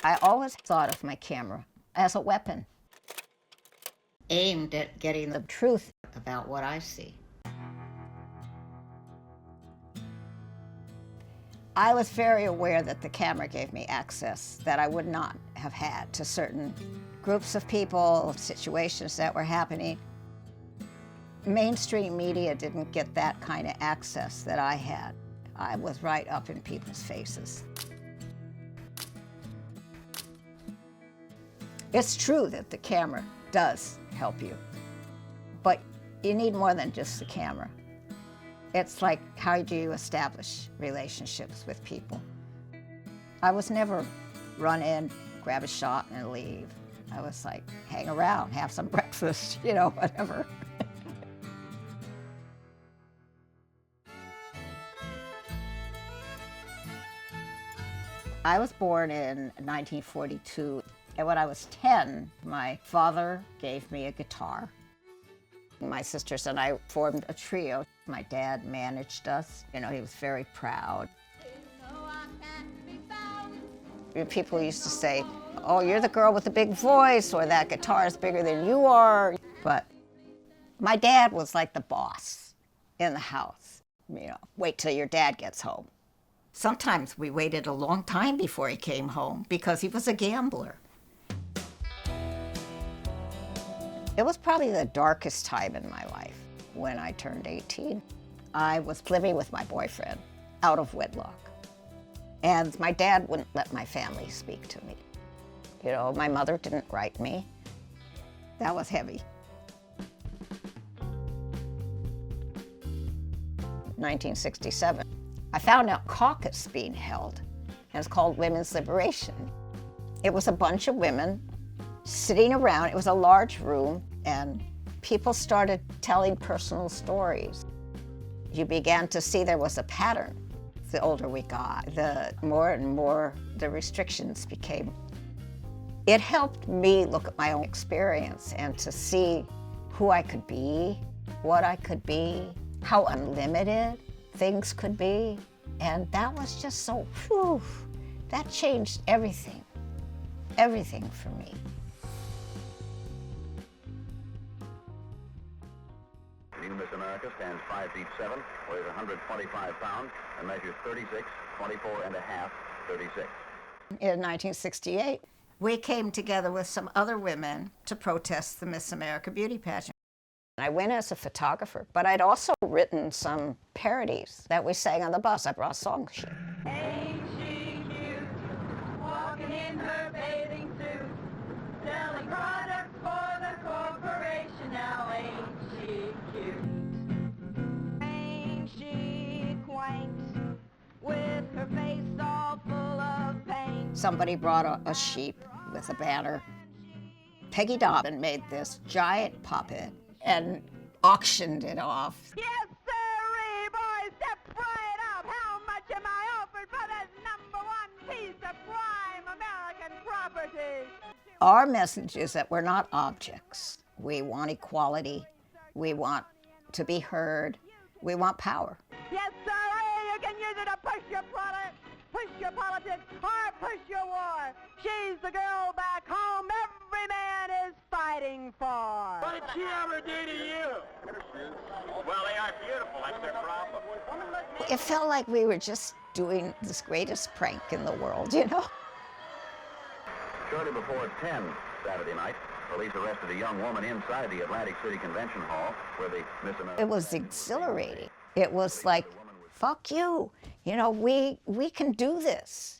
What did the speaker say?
I always thought of my camera as a weapon, aimed at getting the truth about what I see. I was very aware that the camera gave me access that I would not have had to certain groups of people, situations that were happening. Mainstream media didn't get that kind of access that I had. I was right up in people's faces. It's true that the camera does help you, but you need more than just the camera. It's like, how do you establish relationships with people? I was never run in, grab a shot, and leave. I was like, hang around, have some breakfast, whatever. I was born in 1942, and when I was 10, my father gave me a guitar. My sisters and I formed a trio. My dad managed us. He was very proud. People used to say, oh, you're the girl with the big voice, or that guitar is bigger than you are. But my dad was like the boss in the house. Wait till your dad gets home. Sometimes we waited a long time before he came home because he was a gambler. It was probably the darkest time in my life when I turned 18. I was living with my boyfriend out of wedlock. And my dad wouldn't let my family speak to me. My mother didn't write me. That was heavy. 1967, I found out caucus being held, and it's called Women's Liberation. It was a bunch of women sitting around. It was a large room, and people started telling personal stories. You began to see there was a pattern. The older we got, the more and more the restrictions became. It helped me look at my own experience and to see who I could be, what I could be, how unlimited things could be. And that was just so, that changed everything for me. New Miss America stands 5 feet 7, weighs 125 pounds, and measures 36, 24 and a half, 36. In 1968, we came together with some other women to protest the Miss America beauty pageant. I went as a photographer, but I'd also written some parodies that we sang on the bus. I brought a song sheet. Ain't she cute, walking in her bathing suit, selling products for the corporation. Now ain't she cute? Ain't she quaint, with her face all full of paint? Somebody brought a sheep with a banner. Peggy Dobbin made this giant puppet and auctioned it off. Yes, sirree, boys, step right up. How much am I offered for this #1 piece of prime American property? Our message is that we're not objects. We want equality. We want to be heard. We want power. Yes, sirree, you can use it to push your product, push your politics, or push your war. She's the girl back home every man is fighting for. What did she ever do to you? Well, they are beautiful. That's their problem. It felt like we were just doing this greatest prank in the world, Shortly before 10 Saturday night, police arrested a young woman inside the Atlantic City Convention Hall where the Miss America... It was exhilarating. It was like, fuck you. We can do this.